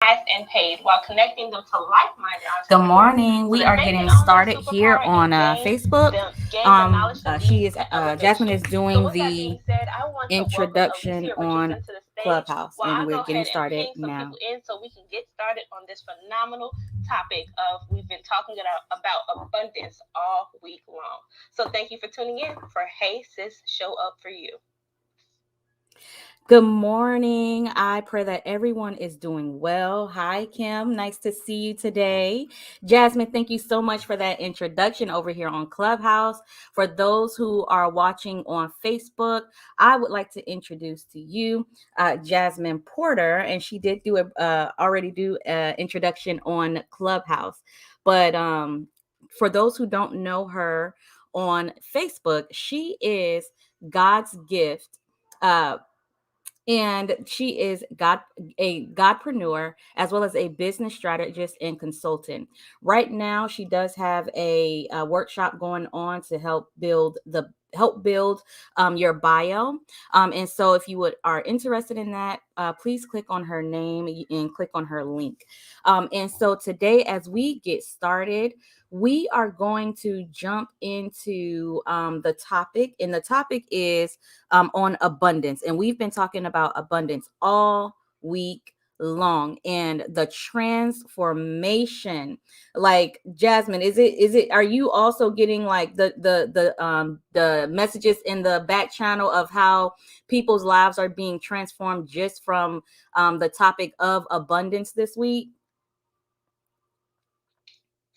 and paid while connecting them to like-minded Good entrepreneurs morning. so We that are they getting can own their started here superpower on and Facebook. gain the knowledge to lead She is to Jasmine elevation. is So doing with that the being said, I want to welcome introduction Alicia on Richardson to the stage Clubhouse, while and I we're go getting ahead and started ping some now. people in so we can get started on this phenomenal topic of we've been talking about abundance all week long. So thank you for tuning in for Hey Sis Show Up for You. Good morning. I pray that everyone is doing well. Hi, Kim. Nice to see you today. Jasmine, thank you so much for that introduction over here on Clubhouse. For those who are watching on Facebook, I would like to introduce to you Jasmine Porter, and she did do already do an introduction on Clubhouse. But for those who don't know her on Facebook, she is God's gift. And she is a godpreneur as well as a business strategist and consultant. Right now, she does have a workshop going on to help build your bio. And so, if you are interested in that, please click on her name and click on her link. And so today, as we get started, we are going to jump into the topic, and the topic is on abundance. And we've been talking about abundance all week long and the transformation. Like, Jasmine, is it are you also getting like the messages in the back channel of how people's lives are being transformed just from the topic of abundance this week?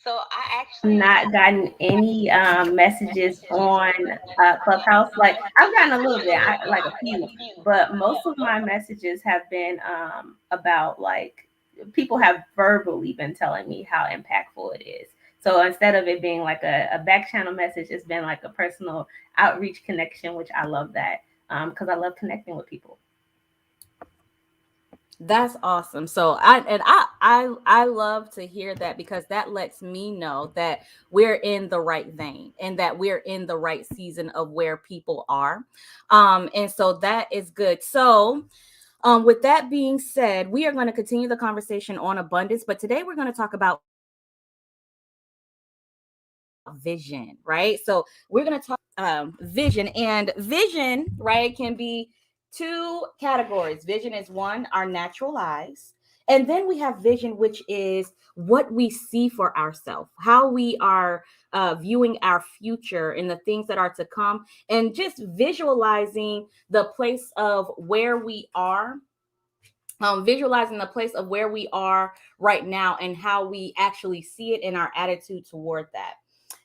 So I I have actually not gotten any messages on Clubhouse. Like I've gotten a little bit, like a few, but most of my messages have been about like people have verbally been telling me how impactful it is. So instead of it being like a back channel message, it's been like a personal outreach connection, which I love that because I love connecting with people. That's awesome. So I love to hear that because that lets me know that we're in the right vein and that we're in the right season of where people are. And so that is good. So with that being said, we are going to continue the conversation on abundance, but today we're going to talk about vision, right? So we're going to talk vision, and vision, right, can be two categories. Vision is one, our natural eyes. And then we have vision, which is what we see for ourselves, how we are viewing our future and the things that are to come, and just visualizing the place of where we are, visualizing the place of where we are right now and how we actually see it in our attitude toward that.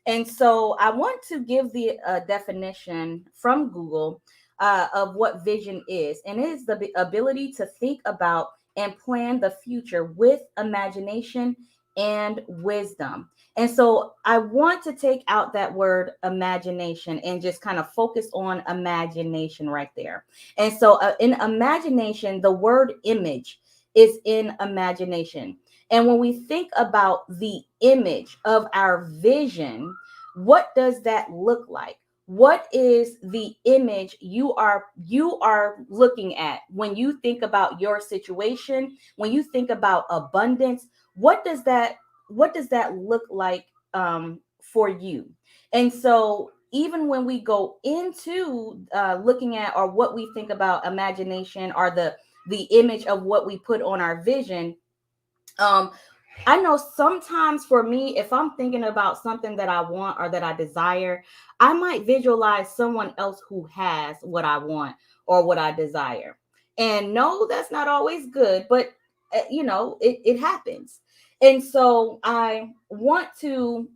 And so I want to give the definition from Google of what vision is. And it is the ability to think about and plan the future with imagination and wisdom. And so I want to take out that word imagination and just kind of focus on imagination right there. And so in imagination, the word image is in imagination. And when we think about the image of our vision, what does that look like? What is the image you are looking at when you think about your situation, when you think about abundance? What does that look like for you? And so even when we go into looking at or what we think about imagination or the image of what we put on our vision, um I know sometimes for me, if I'm thinking about something that I want or that I desire, I might visualize someone else who has what I want or what I desire. And no, that's not always good, but it happens. And so I want to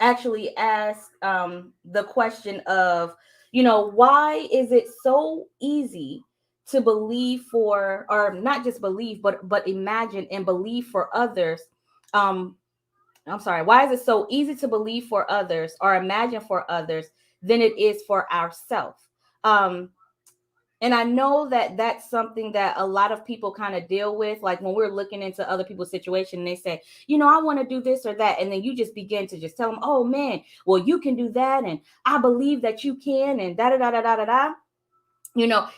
actually ask the question of, why is it so easy to believe for, or not just believe, but imagine and believe for others? um I'm sorry, why is it so easy to believe for others or imagine for others than it is for ourselves? um and I know that that's something that a lot of people kind of deal with. Like when we're looking into other people's situation, they say, I want to do this or that. And then you just begin to just tell them, oh man, well, you can do that. And I believe that you can, and da da da da da da da.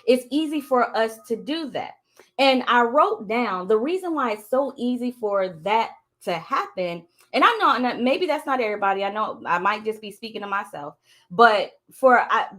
It's easy for us to do that. And I wrote down the reason why it's so easy for that to happen. And I know, and maybe that's not everybody. I know I might just be speaking to myself, but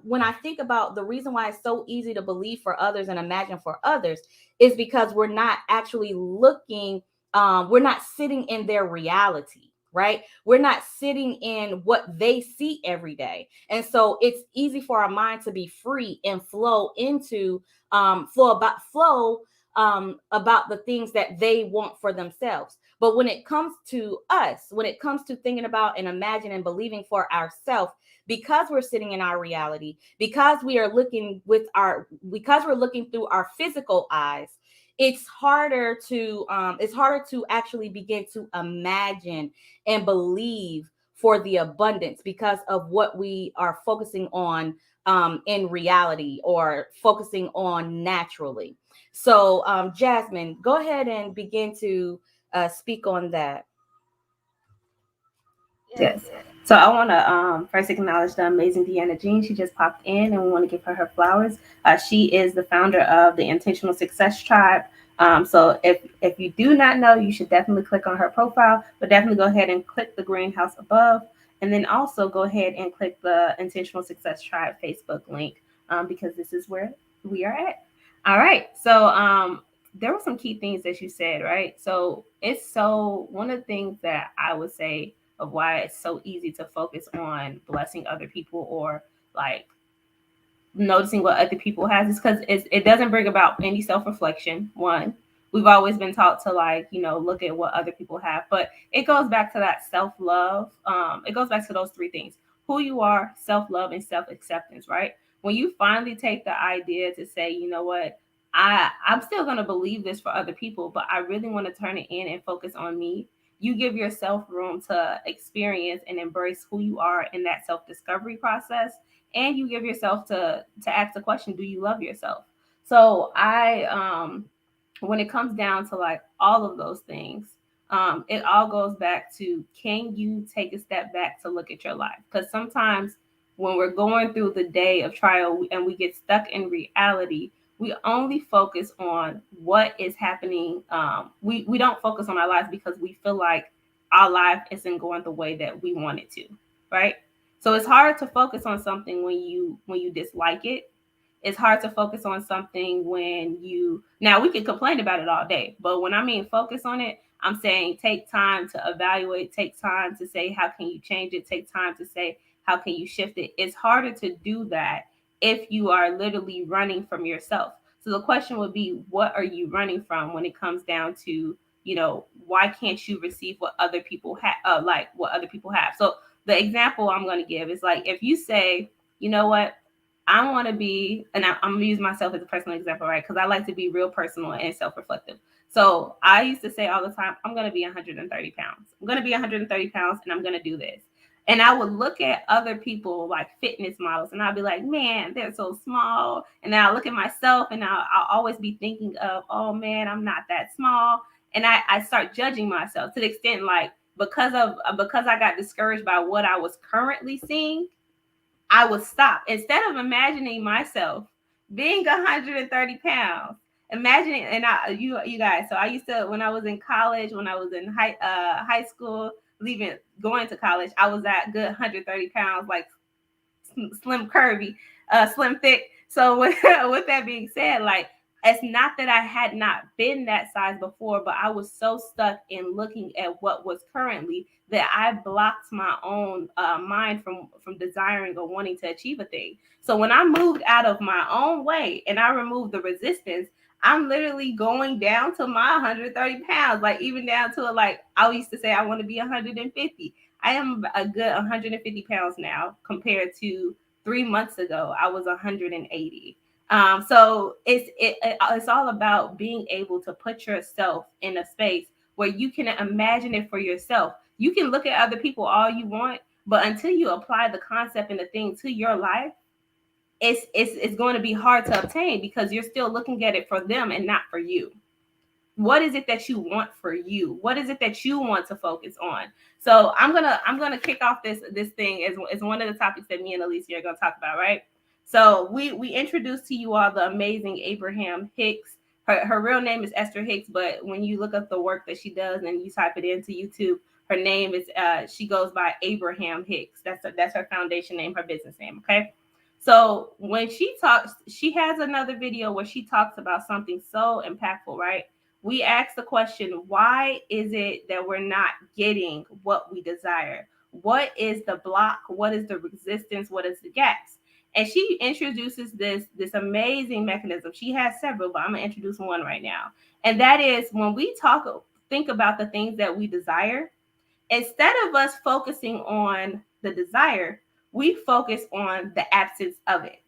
when I think about the reason why it's so easy to believe for others and imagine for others is because we're not actually looking, we're not sitting in their reality, right? We're not sitting in what they see every day. And so it's easy for our mind to be free and flow into about the things that they want for themselves. But when it comes to us, when it comes to thinking about and imagining and believing for ourselves, because we're sitting in our reality, because we are looking because we're looking through our physical eyes, it's harder to actually begin to imagine and believe for the abundance because of what we are focusing on in reality or focusing on naturally. So, Jasmine, go ahead and begin to speak on that. Yes. So I want to first acknowledge the amazing Deanna Jean. She just popped in, and we want to give her flowers. She is the founder of the Intentional Success Tribe. So if you do not know, you should definitely click on her profile, but definitely go ahead and click the greenhouse above, and then also go ahead and click the Intentional Success Tribe Facebook link because this is where we are at. All right. So there were some key things that you said, right? So one of the things that I would say of why it's so easy to focus on blessing other people or like noticing what other people has is because it doesn't bring about any self-reflection. One, we've always been taught to look at what other people have, but it goes back to that self-love. It goes back to those three things: who you are, self-love, and self-acceptance, right? When you finally take the idea to say, you know what, I'm still going to believe this for other people, but I really want to turn it in and focus on me. You give yourself room to experience and embrace who you are in that self-discovery process, and you give yourself to ask the question, do you love yourself? So when it comes down to like all of those things, it all goes back to, can you take a step back to look at your life? Because sometimes when we're going through the day of trial and we get stuck in reality, we only focus on what is happening. We don't focus on our lives because we feel like our life isn't going the way that we want it to, right? So it's hard to focus on something when you dislike it. It's hard to focus on something now we can complain about it all day, but when I mean focus on it, I'm saying take time to evaluate, take time to say, how can you change it? Take time to say, how can you shift it? It's harder to do that if you are literally running from yourself. So the question would be, what are you running from when it comes down to, why can't you receive what other people have, what other people have? So the example I'm going to give is like, if you say, you know what, I want to be, and I'm going to use myself as a personal example, right? Because I like to be real personal and self-reflective. So I used to say all the time, I'm going to be 130 pounds. I'm going to be 130 pounds and I'm going to do this. And I would look at other people like fitness models and I'd be like, man, they're so small. And then I look at myself and I'll always be thinking of, oh man, I'm not that small. And I start judging myself to the extent like, because I got discouraged by what I was currently seeing, I would stop. Instead of imagining myself being 130 pounds, imagining, and you guys, so I used to, when I was in college, when I was in high school, going to college, I was at good 130 pounds, like slim curvy, slim thick. So with that being said, like, it's not that I had not been that size before, but I was so stuck in looking at what was currently that I blocked my own mind from desiring or wanting to achieve a thing. So when I moved out of my own way and I removed the resistance, I'm literally going down to my 130 pounds, like even down to like I used to say I want to be 150. I am a good 150 pounds now compared to 3 months ago. I was 180. So it's all about being able to put yourself in a space where you can imagine it for yourself. You can look at other people all you want, but until you apply the concept and the thing to your life, it's going to be hard to obtain because you're still looking at it for them and not for you. What is it that you want for you? What is it that you want to focus on? So I'm gonna kick off this thing as one of the topics that me and Alicia are gonna talk about, right? So we introduced to you all the amazing Abraham Hicks. her real name is Esther Hicks, but when you look up the work that she does and you type it into YouTube, her name is she goes by Abraham Hicks. That's her foundation name, her business name. Okay. So when she talks, she has another video where she talks about something so impactful, right? We ask the question, why is it that we're not getting what we desire? What is the block? What is the resistance? What is the gaps? And she introduces this amazing mechanism. She has several, but I'm gonna introduce one right now. And that is when we think about the things that we desire, instead of us focusing on the desire, we focus on the absence of it.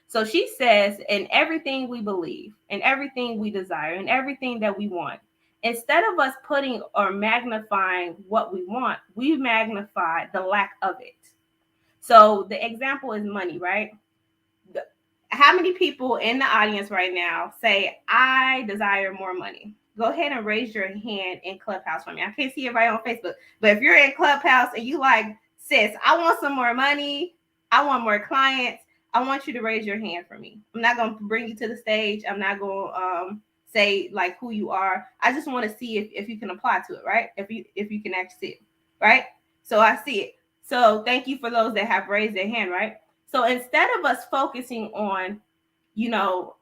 So she says, in everything we believe, in everything we desire, in everything that we want, instead of us putting or magnifying what we want, we magnify the lack of it. So the example is money, right? How many people in the audience right now say, I desire more money? Go ahead and raise your hand in Clubhouse for me. I can't see everybody on Facebook, but if you're in Clubhouse and you like, sis, I want some more money, I want more clients, I want you to raise your hand for me. I'm not going to bring you to the stage. I'm not going to say like who you are. I just want to see if you can apply to it, right? If you can actually see it, right? So I see it. So thank you for those that have raised their hand, right? So instead of us focusing on,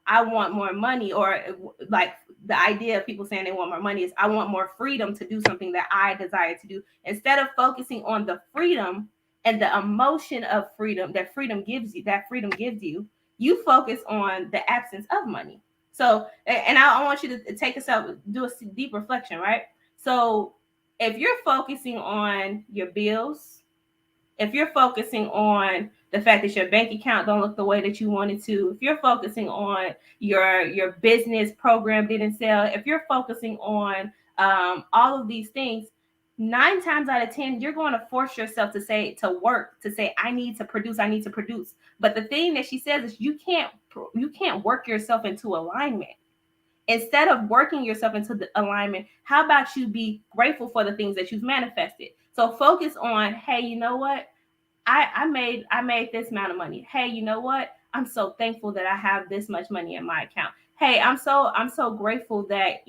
I want more money, or like the idea of people saying they want more money is I want more freedom to do something that I desire to do. Instead of focusing on the freedom and the emotion of freedom that freedom gives you, you focus on the absence of money. So, and I want you to take yourself, do a deep reflection, right? So if you're focusing on your bills, if you're focusing on the fact that your bank account don't look the way that you want it to, if you're focusing on your business program didn't sell, if you're focusing on all of these things, 9 times out of 10, you're going to force yourself to say, I need to produce. But the thing that she says is you can't work yourself into alignment. Instead of working yourself into the alignment, how about you be grateful for the things that you've manifested? So focus on, hey, you know what? I made this amount of money. Hey, you know what? I'm so thankful that I have this much money in my account. Hey, I'm so grateful that,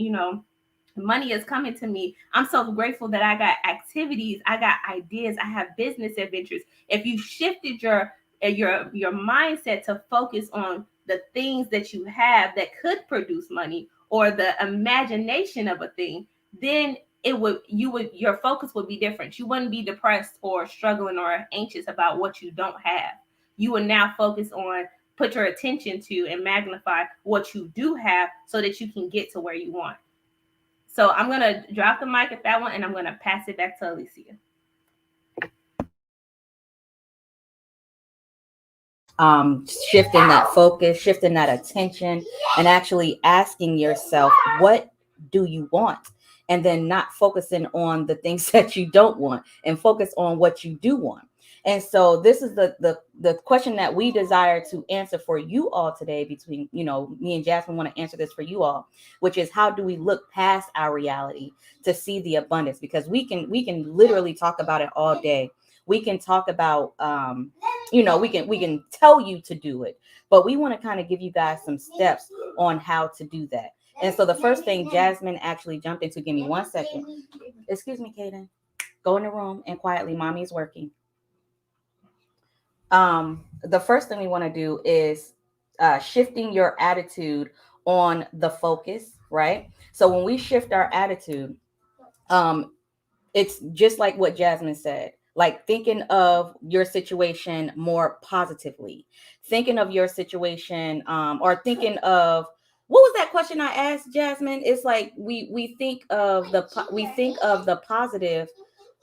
money is coming to me. I'm so grateful that I got activities, I got ideas, I have business adventures. If you shifted your mindset to focus on the things that you have that could produce money, or the imagination of a thing, then your focus would be different. You wouldn't be depressed or struggling or anxious about what you don't have. You would now put your attention to and magnify what you do have so that you can get to where you want. So I'm going to drop the mic at that one, and I'm going to pass it back to Alicia. Shifting that focus, shifting that attention, and actually asking yourself, what do you want? And then not focusing on the things that you don't want, and focus on what you do want. And so this is the question that we desire to answer for you all today. Between, me and Jasmine want to answer this for you all, which is, how do we look past our reality to see the abundance? Because we can literally talk about it all day. We can talk about, we can tell you to do it, but we want to kind of give you guys some steps on how to do that. And so the first thing Jasmine actually jumped into, give me 1 second. Excuse me, Kaden. Go in the room and quietly, mommy's working. The first thing we want to do is shifting your attitude on the focus, right? So when we shift our attitude, it's just like what Jasmine said, like thinking of your situation more positively, thinking of your situation, or thinking of, what was that question I asked Jasmine? It's like we think of the positive.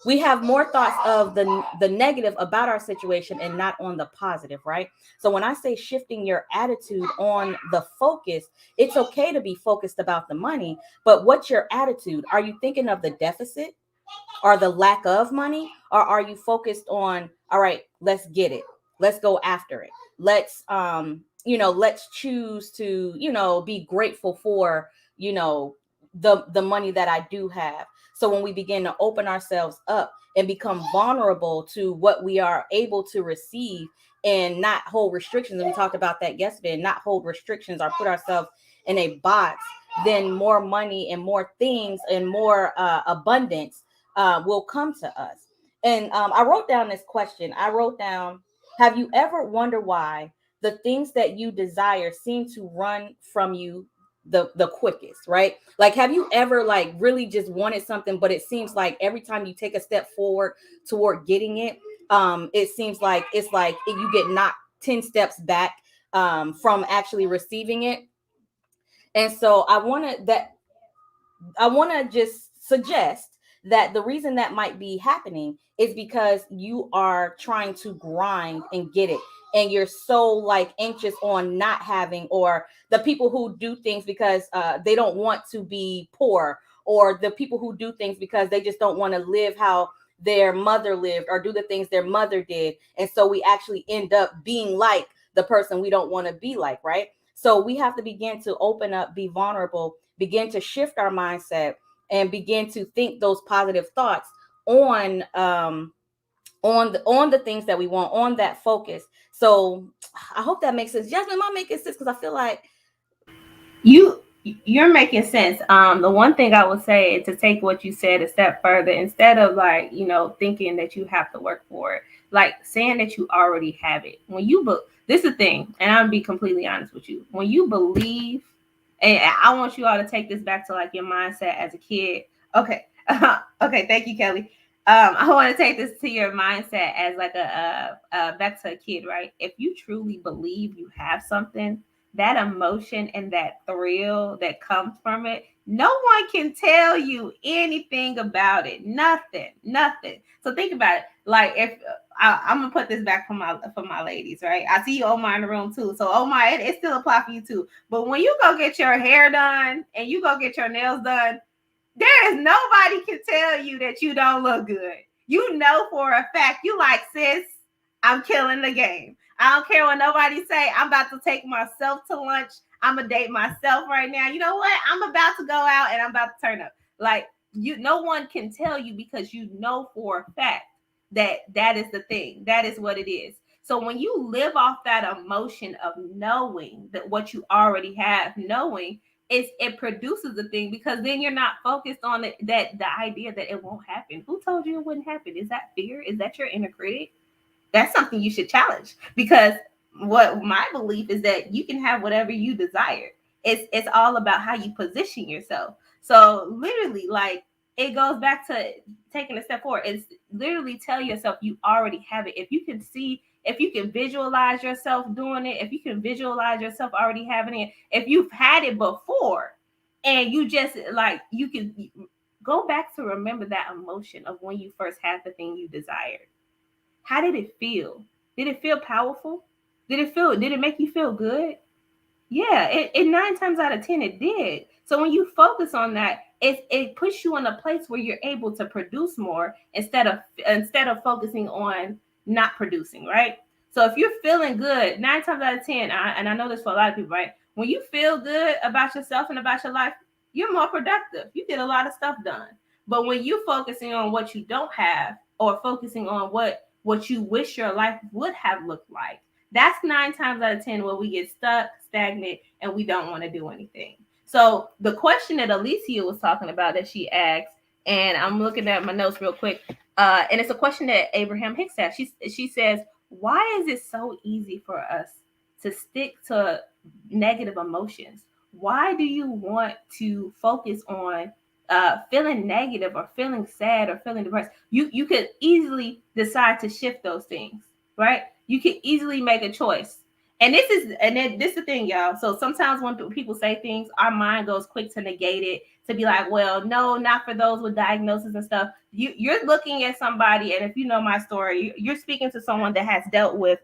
We have more thoughts of the negative about our situation and not on the positive, right? So when I say shifting your attitude on the focus, it's okay to be focused about the money, but what's your attitude? Are you thinking of the deficit or the lack of money? Or are you focused on, all right, let's get it. Let's go after it. Let's choose to, be grateful for, the money that I do have. So when we begin to open ourselves up and become vulnerable to what we are able to receive, and not hold restrictions, and we talked about that yesterday, and not hold restrictions or put ourselves in a box then more money and more things and more abundance will come to us. And I wrote down this question. I wrote down, have you ever wondered why the things that you desire seem to run from you the quickest, right? Like, have you ever like really just wanted something, but it seems like every time you take a step forward toward getting it, it seems like it's like you get knocked 10 steps back from actually receiving it. And so I want to just suggest that the reason that might be happening is because you are trying to grind and get it. And you're so like anxious on not having, or the people who do things because they don't want to be poor, or the people who do things because they just don't want to live how their mother lived or do the things their mother did. And so we actually end up being like the person we don't want to be like, right? So we have to begin to open up, be vulnerable, begin to shift our mindset, and begin to think those positive thoughts on on the things that we want, on that focus. So I hope that makes sense. Jasmine, am I making sense? Because I feel like you're making sense. The one thing I would say is to take what you said a step further. Instead of like, thinking that you have to work for it, like saying that you already have it. When you this is the thing, and I'm gonna be completely honest with you. When you believe, and I want you all to take this back to like your mindset as a kid. Okay. Okay, thank you, Kelly. I want to take this to your mindset as like a back to a kid, right? If you truly believe you have something, that emotion and that thrill that comes from it, no one can tell you anything about it. Nothing. So think about it. Like if I'm gonna put this back for my ladies, right? I see you, Omar, in the room too. So Omar, it still apply for you too. But when you go get your hair done and you go get your nails done, there is nobody can tell you that you don't look good. You know for a fact. You like, sis, I'm killing the game. I don't care what nobody say. I'm about to take myself to lunch. I'm gonna date myself right now. You know what? I'm about to go out and I'm about to turn up. Like no one can tell you because you know for a fact that is the thing. That is what it is. So when you live off that emotion of knowing that what you already have, knowing it produces a thing, because then you're not focused on that the idea that it won't happen. Who told you it wouldn't happen? Is that fear? Is that your inner critic? That's something you should challenge, because what my belief is that you can have whatever you desire. It's all about how you position yourself. So literally, like, it goes back to taking a step forward. It's literally tell yourself you already have it. If you can see, if you can visualize yourself doing it, if you can visualize yourself already having it, if you've had it before and you just like, you can go back to remember that emotion of when you first had the thing you desired. How did it feel? Did it feel powerful? Did it make you feel good? Yeah, it 9 times out of 10 it did. So when you focus on that, it puts you in a place where you're able to produce more instead of focusing on not producing, right? So if you're feeling good, 9 times out of 10, and I know this for a lot of people, right? When you feel good about yourself and about your life, you're more productive. You get a lot of stuff done. But when you're focusing on what you don't have, or focusing on what you wish your life would have looked like, that's 9 times out of 10 where we get stuck, stagnant, and we don't want to do anything. So the question that Alicia was talking about that she asked, and I'm looking at my notes real quick, and it's a question that Abraham Hicks asked. She says, why is it so easy for us to stick to negative emotions? Why do you want to focus on feeling negative or feeling sad or feeling depressed? You could easily decide to shift those things, right? You can easily make a choice. And this is the thing, y'all. So sometimes when people say things, our mind goes quick to negate it, to be like, well, no, not for those with diagnosis and stuff. You're looking at somebody, and if you know my story, you're speaking to someone that has dealt with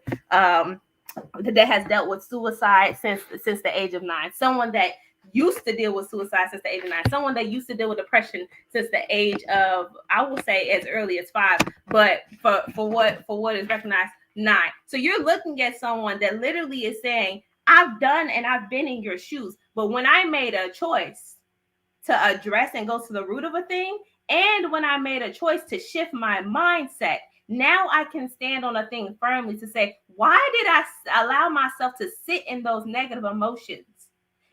suicide since the age of 9. Someone that used to deal with suicide since the age of 9. Someone that used to deal with depression since the age of, I will say, as early as 5. But for what is recognized, 9. So you're looking at someone that literally is saying, I've done and I've been in your shoes. But when I made a choice to address and go to the root of a thing, and when I made a choice to shift my mindset, now I can stand on a thing firmly to say, why did I allow myself to sit in those negative emotions?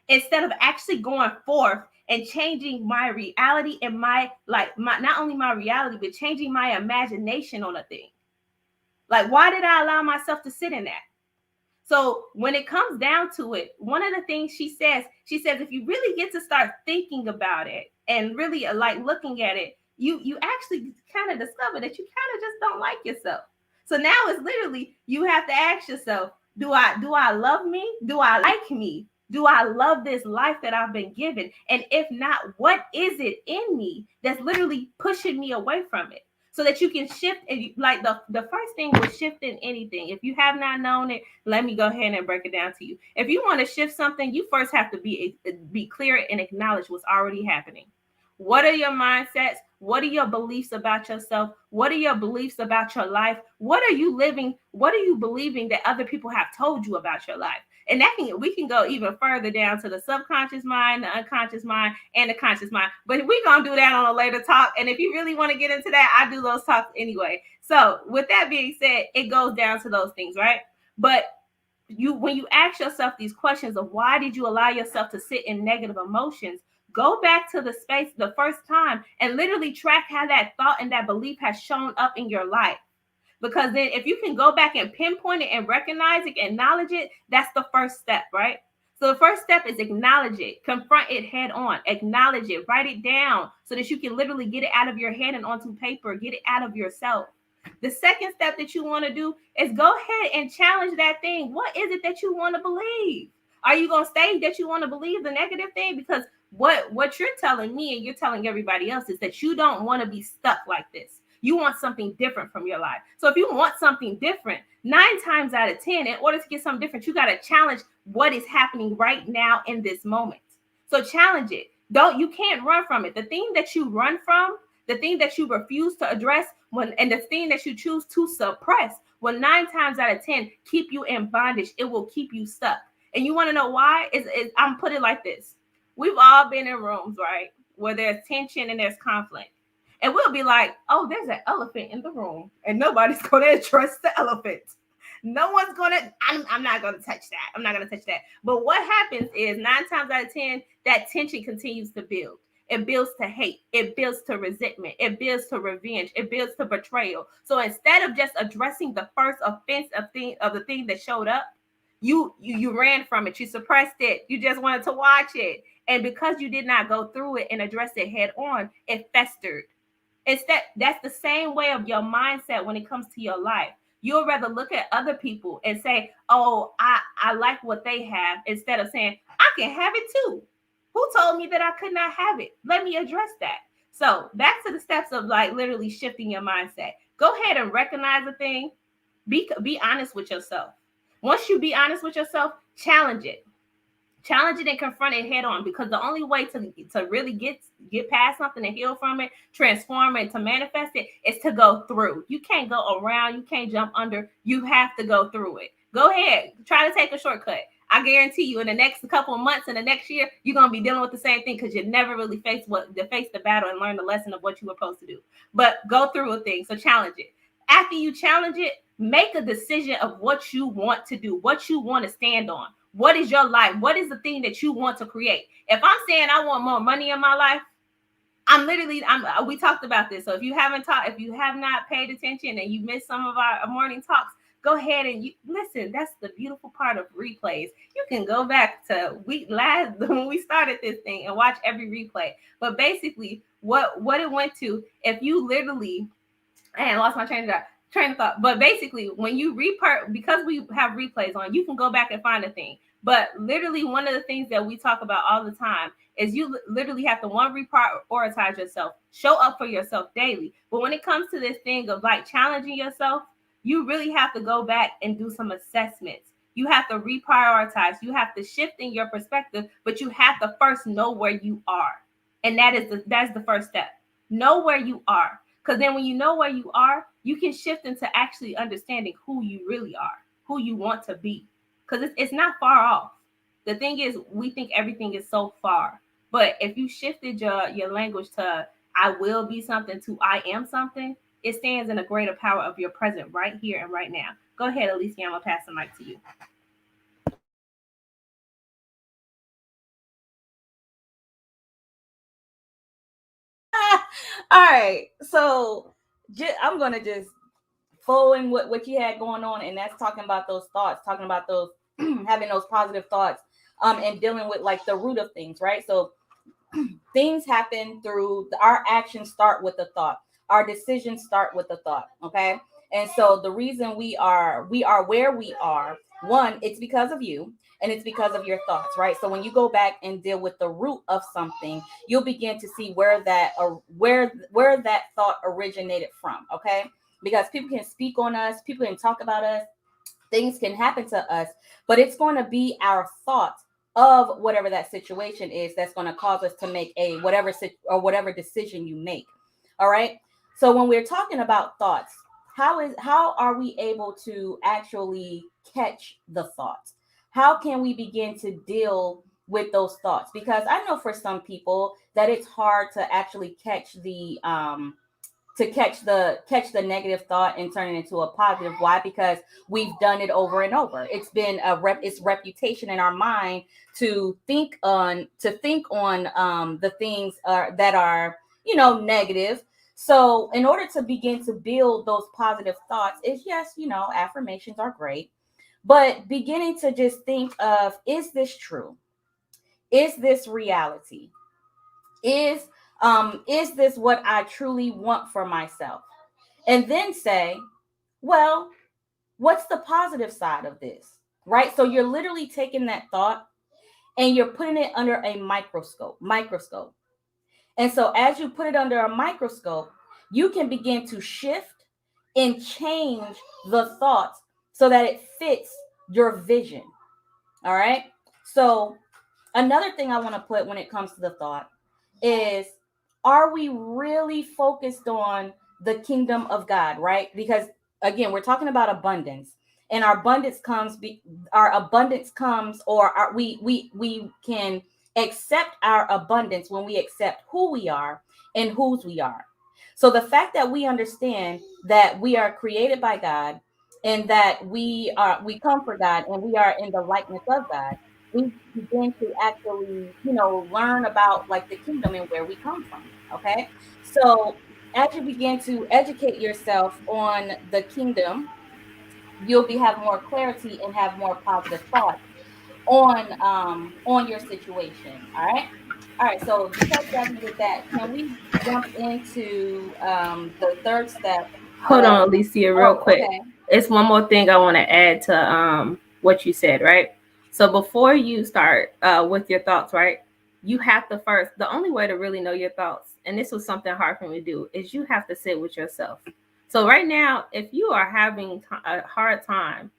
instead of actually going forth and changing my reality and my not only my reality, but changing my imagination on a thing. Like, why did I allow myself to sit in that? So when it comes down to it, one of the things she says, if you really get to start thinking about it and really like looking at it, you actually kind of discover that you kind of just don't like yourself. So now it's literally, you have to ask yourself, do I love me? Do I like me? Do I love this life that I've been given? And if not, what is it in me that's literally pushing me away from it? So that you can shift. And like the first thing with shifting anything, if you have not known it, let me go ahead and break it down to you. If you want to shift something, you first have to be clear and acknowledge what's already happening. What are your mindsets? What are your beliefs about yourself? What are your beliefs about your life? What are you living? What are you believing that other people have told you about your life? And we can go even further down to the subconscious mind, the unconscious mind, and the conscious mind. But we're gonna do that on a later talk. And if you really want to get into that, I do those talks anyway. So with that being said, it goes down to those things, right? But when you ask yourself these questions of why did you allow yourself to sit in negative emotions, go back to the space the first time and literally track how that thought and that belief has shown up in your life. Because then if you can go back and pinpoint it and recognize it, acknowledge it, that's the first step, right? So the first step is acknowledge it, confront it head on, acknowledge it, write it down so that you can literally get it out of your head and onto paper, get it out of yourself. The second step that you want to do is go ahead and challenge that thing. What is it that you want to believe? Are you going to say that you want to believe the negative thing? Because what you're telling me and you're telling everybody else is that you don't want to be stuck like this. You want something different from your life. So if you want something different, 9 times out of 10, in order to get something different, you got to challenge what is happening right now in this moment. So challenge it. You can't run from it. The thing that you run from, the thing that you refuse to address, and the thing that you choose to suppress, will 9 times out of 10 keep you in bondage. It will keep you stuck. And you want to know why? I'm put it like this. We've all been in rooms, right, where there's tension and there's conflict. And we'll be like, oh, there's an elephant in the room, and nobody's going to address the elephant. No one's going to, I'm not going to touch that. I'm not going to touch that. But what happens is 9 times out of 10, that tension continues to build. It builds to hate. It builds to resentment. It builds to revenge. It builds to betrayal. So instead of just addressing the first offense of the thing that showed up, you ran from it. You suppressed it. You just wanted to watch it. And because you did not go through it and address it head on, it festered. That's the same way of your mindset when it comes to your life. You'll rather look at other people and say, oh, I like what they have, instead of saying, I can have it too. Who told me that I could not have it? Let me address that. So back to the steps of like literally shifting your mindset. Go ahead and recognize the thing. Be honest with yourself. Once you be honest with yourself, challenge it. Challenge it and confront it head on, because the only way to really get past something and heal from it, transform it, to manifest it, is to go through. You can't go around. You can't jump under. You have to go through it. Go ahead. Try to take a shortcut. I guarantee you in the next couple of months, in the next year, you're going to be dealing with the same thing because you never really faced the battle and learn the lesson of what you were supposed to do. But go through a thing. So challenge it. After you challenge it, make a decision of what you want to do, what you want to stand on. What is your life? What is the thing that you want to create? If I'm saying I want more money in my life, we talked about this. So if you have not paid attention and you missed some of our morning talks, go ahead and listen. That's the beautiful part of replays. You can go back to when we started this thing and watch every replay. But basically, what it went to, if you literally, I lost my train of thought. But basically, when you because we have replays on, you can go back and find a thing. But literally, one of the things that we talk about all the time is you literally have to reprioritize yourself, show up for yourself daily. But when it comes to this thing of like challenging yourself, you really have to go back and do some assessments. You have to reprioritize. You have to shift in your perspective, but you have to first know where you are. And that's the first step. Know where you are. Because then when you know where you are, you can shift into actually understanding who you really are, who you want to be. Because it's not far off. The thing is, we think everything is so far. But if you shifted your language to I will be something to I am something, it stands in a greater power of your present right here and right now. Go ahead, Alicia. I'm going to pass the mic to you. All right. So I'm going to just following what you had going on, and that's talking about those thoughts, talking about those having those positive thoughts, and dealing with like the root of things, right? So things happen through our actions start with a thought. Our decisions start with a thought. Okay. And so the reason we are where we are, one, it's because of you, and it's because of your thoughts, right? So when you go back and deal with the root of something, you'll begin to see where that or where that thought originated from. Okay. Because people can speak on us, people can talk about us, things can happen to us, but it's going to be our thought of whatever that situation is that's going to cause us to make a whatever decision you make. All right. So when we're talking about thoughts, how are we able to actually catch the thoughts? How can we begin to deal with those thoughts? Because I know for some people that it's hard to actually catch the negative thought and turn it into a positive. Why? Because we've done it over and over. It's been it's reputation in our mind to think on the things that are negative. So in order to begin to build those positive thoughts, is yes, affirmations are great, but beginning to just think of, is this true? Is this reality? Is this what I truly want for myself? And then say, well, what's the positive side of this? Right? So you're literally taking that thought and you're putting it under a microscope. And so as you put it under a microscope, you can begin to shift and change the thought so that it fits your vision. All right? So another thing I want to put when it comes to the thought is, are we really focused on the kingdom of God, right? Because again, we're talking about abundance, and our abundance comes, or we can accept our abundance when we accept who we are and whose we are. So the fact that we understand that we are created by God, and that we come for God, and we are in the likeness of God, we begin to actually, learn about like the kingdom and where we come from. Okay. So as you begin to educate yourself on the kingdom, you'll have more clarity and have more positive thoughts on your situation. All right. All right. So because with that, can we jump into the third step Hold of on, Alicia, real oh, quick. okay. It's one more thing I want to add to what you said, right? So before you start with your thoughts, right? You have to first, the only way to really know your thoughts, and this was something hard for me to do, is you have to sit with yourself. So right now, if you are having a hard time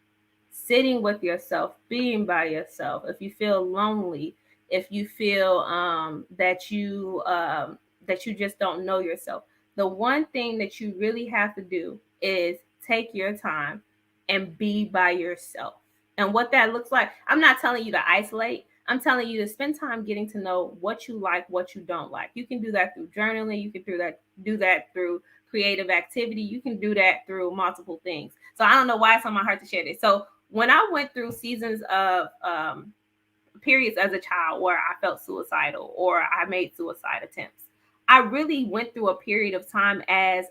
sitting with yourself, being by yourself, if you feel lonely, if you feel that you just don't know yourself, the one thing that you really have to do is take your time and be by yourself. And what that looks like, I'm not telling you to isolate. I'm telling you to spend time getting to know what you like, what you don't like. You can do that through journaling. You can do that through creative activity. You can do that through multiple things. So I don't know why it's on my heart to share this. So when I went through seasons of periods as a child where I felt suicidal or I made suicide attempts, I really went through a period of time as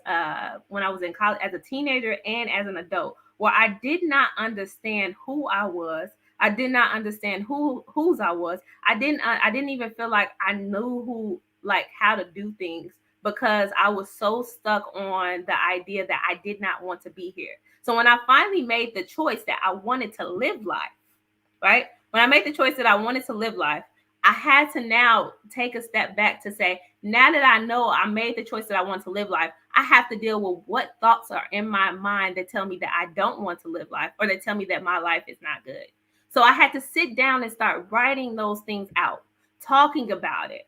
when I was in college, as a teenager and as an adult, where I did not understand who I was. I did not understand whose I was. I didn't even feel like I knew how to do things, because I was so stuck on the idea that I did not want to be here. So when I finally made the choice that I wanted to live life, right? When I made the choice that I wanted to live life, I had to now take a step back to say, now that I know I made the choice that I want to live life, I have to deal with what thoughts are in my mind that tell me that I don't want to live life, or that tell me that my life is not good. So I had to sit down and start writing those things out, talking about it,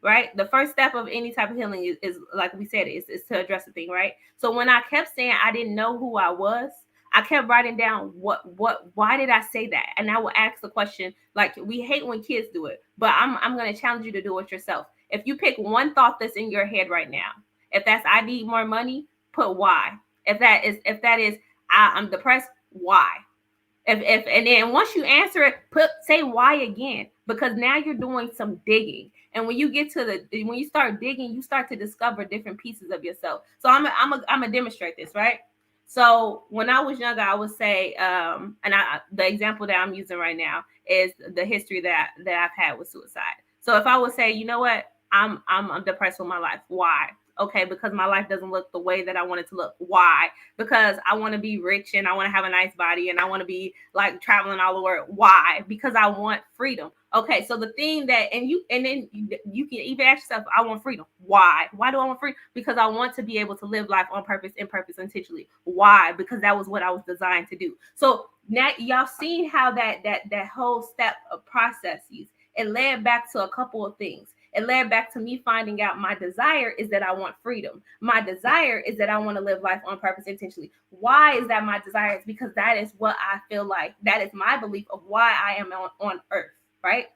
right? The first step of any type of healing is like we said, is to address the thing, right? So when I kept saying I didn't know who I was, I kept writing down why did I say that? And I will ask the question, like, we hate when kids do it, but I'm going to challenge you to do it yourself. If you pick one thought that's in your head right now, if that's I need more money, put why. If that is I'm depressed, why? If and then once you answer it, say why again, because now you're doing some digging. And when you start digging, you start to discover different pieces of yourself. So I'm gonna demonstrate this, right? So when I was younger, I would say, the example that I'm using right now is the history that I've had with suicide. So if I would say, you know what, I'm depressed with my life. Why? Okay, because my life doesn't look the way that I want it to look. Why? Because I want to be rich and I want to have a nice body and I want to be like traveling all the world. Why? Because I want freedom. Okay, so the thing that, and then you can even ask yourself, I want freedom. Why? Why do I want freedom? Because I want to be able to live life on purpose, in purpose, intentionally. Why? Because that was what I was designed to do. So now y'all seen how that whole step of processes, it led back to a couple of things. It led back to me finding out my desire is that I want freedom. My desire is that I want to live life on purpose, intentionally. Why is that my desire? It's because that is what I feel like. That is my belief of why I am on earth, right?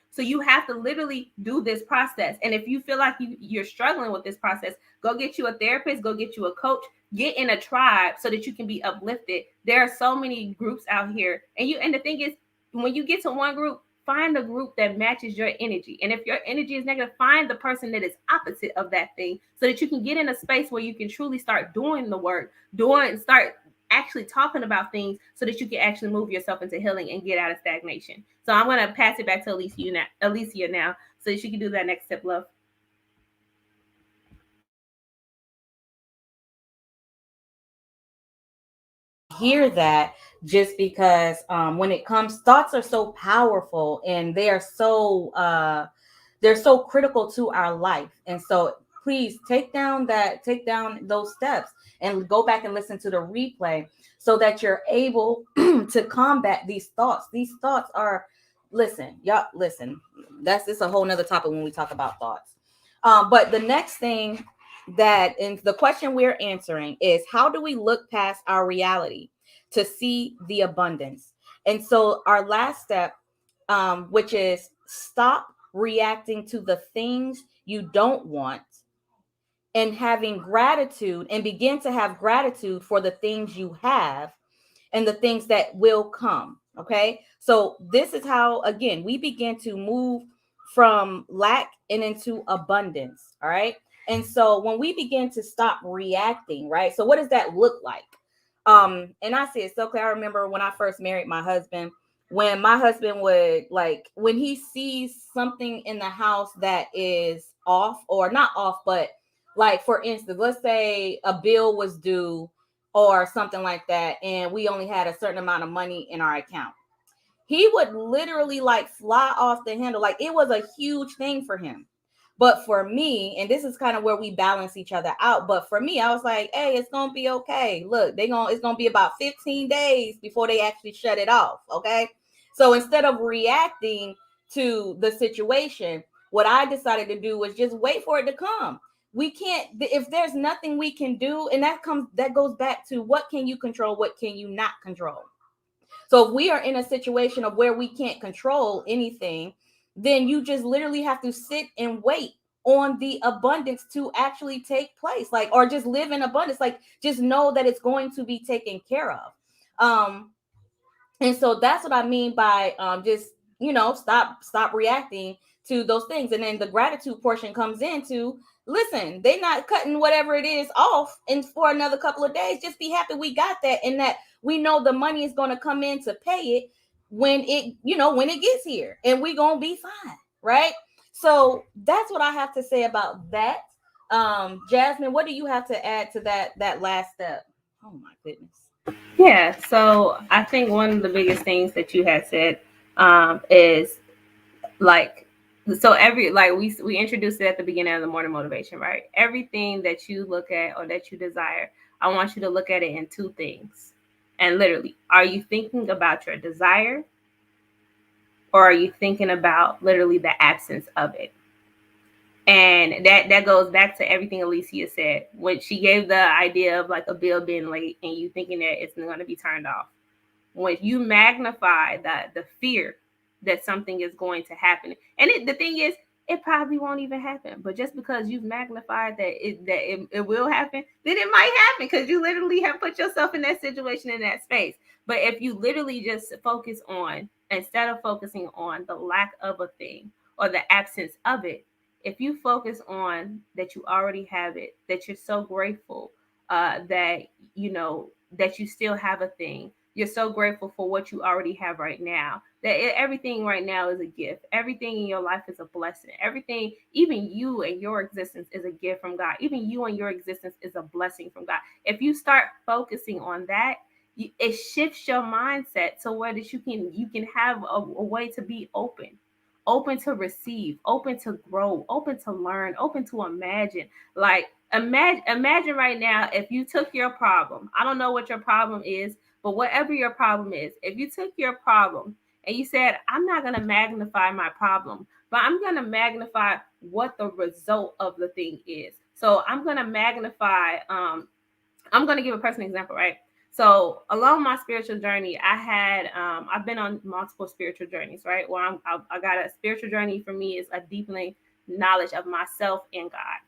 So you have to literally do this process. And if you feel like you're struggling with this process, go get you a therapist, go get you a coach, get in a tribe so that you can be uplifted. There are so many groups out here. And the thing is, when you get to one group, find a group that matches your energy. And if your energy is negative, find the person that is opposite of that thing so that you can get in a space where you can truly start doing the work, start actually talking about things so that you can actually move yourself into healing and get out of stagnation. So I'm going to pass it back to Alicia now so that she can do that next step, love. Hear that, just because when it comes, thoughts are so powerful and they're so critical to our life. And so please take down those steps and go back and listen to the replay so that you're able to combat these thoughts. These thoughts are, listen, that's a whole nother topic when we talk about thoughts. But the next thing and the question we're answering is, how do we look past our reality to see the abundance? And so our last step, which is stop reacting to the things you don't want and having gratitude, and begin to have gratitude for the things you have and the things that will come. Okay. So this is how, again, we begin to move from lack and into abundance. All right. And so when we begin to stop reacting, right? So what does that look like? And I see it so clear. I remember when I first married my husband, when my husband would, like, when he sees something in the house that is off, or not off, but like, for instance, let's say a bill was due or something like that, and we only had a certain amount of money in our account, he would literally like fly off the handle. Like, it was a huge thing for him. But for me, and this is kind of where we balance each other out. But for me, I was like, hey, it's gonna be okay. Look, it's gonna be about 15 days before they actually shut it off. Okay. So instead of reacting to the situation, what I decided to do was just wait for it to come. We can't, if there's nothing we can do, and that goes back to, what can you control, what can you not control? So if we are in a situation of where we can't control anything, then you just literally have to sit and wait on the abundance to actually take place, like, or just live in abundance. Like, just know that it's going to be taken care of. And so that's what I mean by just, stop reacting to those things. And then the gratitude portion comes into, listen, they're not cutting whatever it is off and for another couple of days. Just be happy we got that, and that we know the money is going to come in to pay it when it gets here, and we're going to be fine. Right. So that's what I have to say about that. Jasmine, what do you have to add to that last step? Oh my goodness. Yeah, so I think one of the biggest things that you had said is, like, so we introduced it at the beginning of the morning motivation, right? Everything that you look at or that you desire, I want you to look at it in two things. And literally, are you thinking about your desire, or are you thinking about literally the absence of it? And that goes back to everything Alicia said when she gave the idea of like a bill being late and you thinking that it's going to be turned off. When you magnify the fear that something is going to happen, and the thing is, it probably won't even happen. But just because you've magnified that it will happen, then it might happen, because you literally have put yourself in that situation, in that space. But if you literally just focus on, instead of focusing on the lack of a thing, or the absence of it. If you focus on that you already have it, that you're so grateful that that you still have a thing. You're so grateful for what you already have right now. Everything right now is a gift. Everything in your life is a blessing. Everything, even you and your existence, is a gift from God. Even you and your existence is a blessing from God. If you start focusing on that, it shifts your mindset to where that you can have a way to be open to receive, open to grow, open to learn, open to imagine. Like imagine right now if you took your problem. I don't know what your problem is, but whatever your problem is, if you took your problem and you said, I'm not going to magnify my problem, but I'm going to magnify what the result of the thing is. So I'm going to magnify, I'm going to give a personal example, right? So along my spiritual journey, I've been on multiple spiritual journeys, right? I got a spiritual journey. For me is a deepening knowledge of myself and God.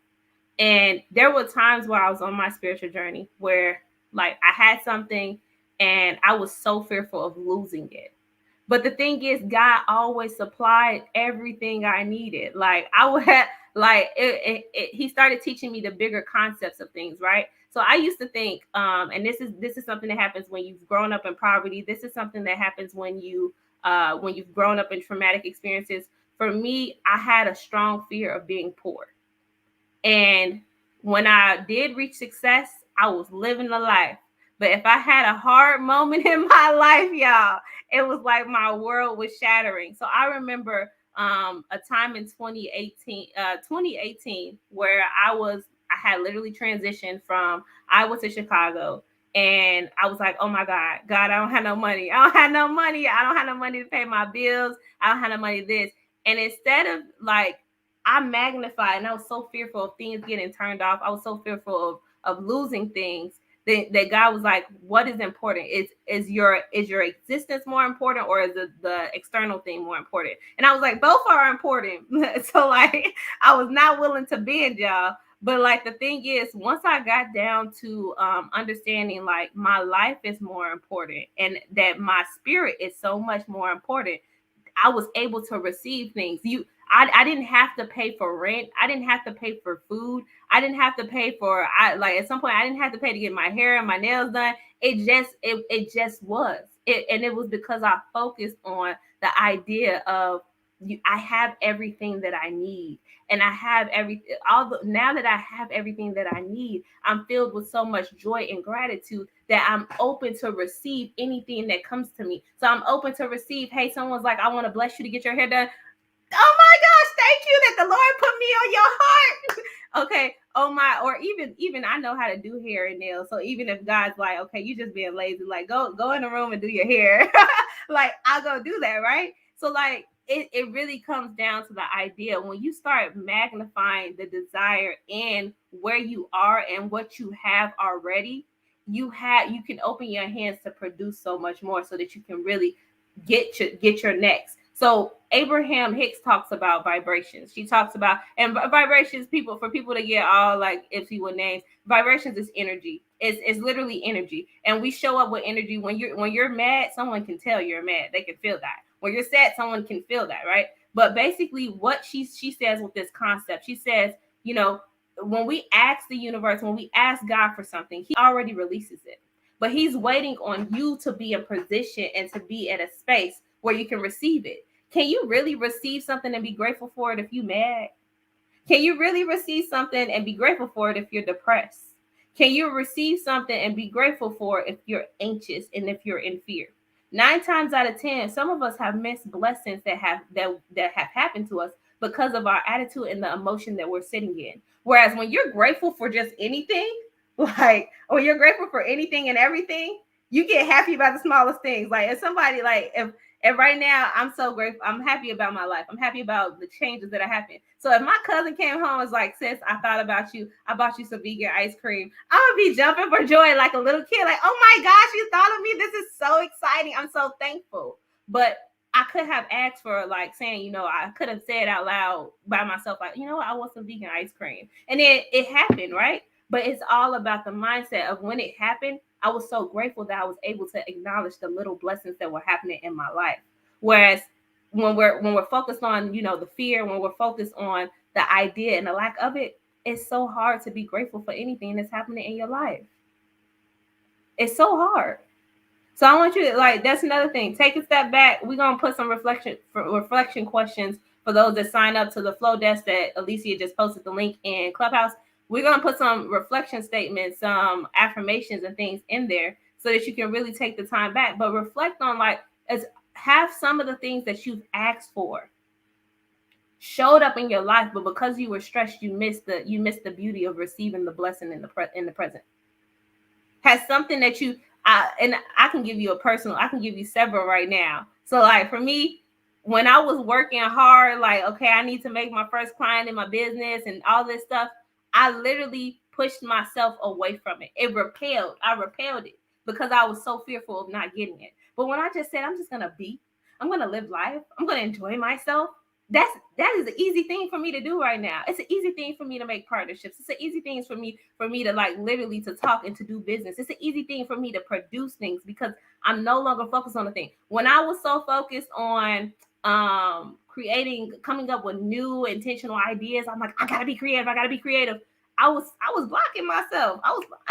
And there were times where I was on my spiritual journey where like I had something and I was so fearful of losing it. But the thing is, God always supplied everything I needed. Like I would have, he started teaching me the bigger concepts of things, right? So I used to think, and this is something that happens when you've grown up in poverty. This is something that happens when you've grown up in traumatic experiences. For me, I had a strong fear of being poor. And when I did reach success, I was living the life. But if I had a hard moment in my life, y'all, it was like my world was shattering. So I remember a time in 2018 where I had literally transitioned from Iowa to Chicago. And I was like, oh my God, I don't have no money. I don't have no money. I don't have no money to pay my bills. I don't have no money to this. And instead of like, I magnified, and I was so fearful of things getting turned off. I was so fearful of losing things that God was like, what is important? Is your existence more important, or is the external thing more important? And I was like, both are important. So like I was not willing to bend, y'all. But like the thing is, once I got down to understanding like my life is more important and that my spirit is so much more important, I was able to receive things. I didn't have to pay for rent. I didn't have to pay for food. I didn't have to pay for, at some point I didn't have to pay to get my hair and my nails done. It just was. And it was because I focused on the idea of I have everything that I need. And I have now that I have everything that I need, I'm filled with so much joy and gratitude that I'm open to receive anything that comes to me. So I'm open to receive, hey, someone's like, I want to bless you to get your hair done. Oh my gosh, thank you that the Lord put me on your heart. Okay. Oh my, or even I know how to do hair and nails. So even if God's like, okay, you just being lazy, like go in the room and do your hair. Like I'll go do that, right? So like it really comes down to the idea when you start magnifying the desire and where you are and what you have already, you can open your hands to produce so much more so that you can really get your next. So Abraham Hicks talks about vibrations. She talks about, and vibrations, for people to get all like if you would names, vibrations is energy. It's literally energy. And we show up with energy. When you're mad, someone can tell you're mad. They can feel that. When you're sad, someone can feel that, right? But basically what she says with this concept, she says, when we ask the universe, when we ask God for something, he already releases it. But he's waiting on you to be in position and to be at a space where you can receive it. Can you really receive something and be grateful for it if you're mad? Can you really receive something and be grateful for it if you're depressed? Can you receive something and be grateful for it if you're anxious and if you're in fear? 9 times out of 10, some of us have missed blessings that have happened to us because of our attitude and the emotion that we're sitting in. Whereas when you're grateful for just anything, or you're grateful for anything and everything, you get happy about the smallest things. Like if somebody if right now I'm so grateful, I'm happy about my life. I'm happy about the changes that are happening. So if my cousin came home and was like, sis, I thought about you. I bought you some vegan ice cream. I'm gonna be jumping for joy like a little kid. Like, oh my gosh, you thought of me. This is so exciting. I'm so thankful. But I could have asked for saying, I could have said out loud by myself, like, I want some vegan ice cream. And then it happened, right? But it's all about the mindset of when it happened. I was so grateful that I was able to acknowledge the little blessings that were happening in my life. Whereas when we're focused on, the fear, when we're focused on the idea and the lack of it, it's so hard to be grateful for anything that's happening in your life. It's so hard. So I want you to, like, that's another thing. Take a step back. We're gonna put some reflection questions for those that sign up to the flow desk that Alicia just posted the link in Clubhouse. We're gonna put some reflection statements, some affirmations and things in there so that you can really take the time back. But reflect on, like, as have some of the things that you've asked for showed up in your life, but because you were stressed, you missed the beauty of receiving the blessing in the present. Has something that and I can give you I can give you several right now. So, like, for me, when I was working hard, like, okay, I need to make my first client in my business and all this stuff, I literally pushed myself away from it. I repelled it because I was so fearful of not getting it. But when I just said, I'm gonna live life, I'm gonna enjoy myself, that is an easy thing for me to do right now. It's an easy thing for me to make partnerships. It's an easy thing for me to, like, literally to talk and to do business. It's an easy thing for me to produce things because I'm no longer focused on the thing. When I was so focused on coming up with new intentional ideas, I'm like, I gotta be creative. I was blocking myself.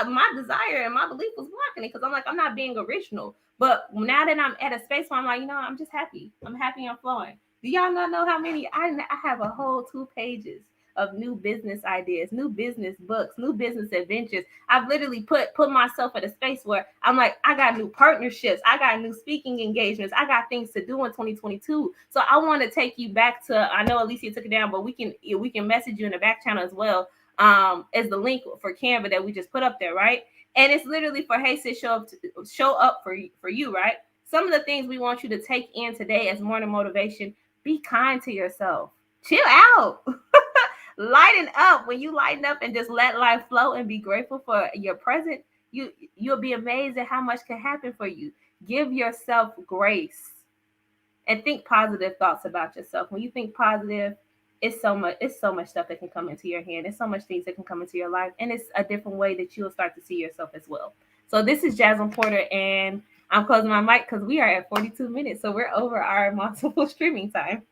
My desire and my belief was blocking it because I'm like, I'm not being original. But now that I'm at a space where I'm like, I'm just happy. I'm happy. I'm flowing. Do y'all not know how many? I have a whole 2 pages of new business ideas, new business books, new business adventures. I've literally put myself in a space where I'm like, I got new partnerships, I got new speaking engagements, I got things to do in 2022. So I want to take you back to, I know Alicia took it down, but we can message you in the back channel as well. As the link for Canva that we just put up there, right? And it's literally for, hey sis, show up for you, right? Some of the things we want you to take in today as morning motivation. Be kind to yourself. Chill out. Lighten up. When you lighten up and just let life flow and be grateful for your present, you'll be amazed at how much can happen for you. Give yourself grace and think positive thoughts about yourself. When you think positive, it's so much stuff that can come into your hand. It's so much things that can come into your life, and it's a different way that you'll start to see yourself as well. So this is Jasmine Porter, and I'm closing my mic because we are at 42 minutes, so we're over our multiple streaming time.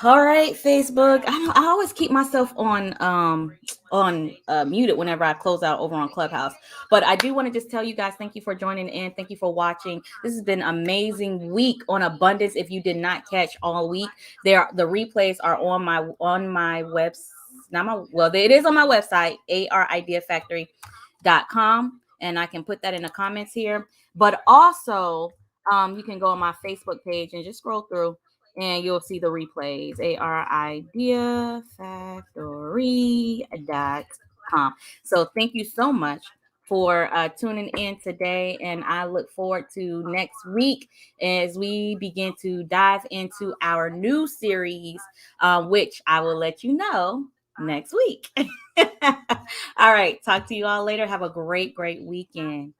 All right, Facebook. I always keep myself on muted whenever I close out over on Clubhouse. But I do want to just tell you guys, thank you for joining in. Thank you for watching. This has been an amazing week on abundance. If you did not catch all week, the replays are on my website. It is on my website, arideafactory.com, and I can put that in the comments here. But also, you can go on my Facebook page and just scroll through, and you'll see the replays, arideafactory.com. So thank you so much for tuning in today, and I look forward to next week as we begin to dive into our new series, which I will let you know next week. All right, talk to you all later. Have a great weekend.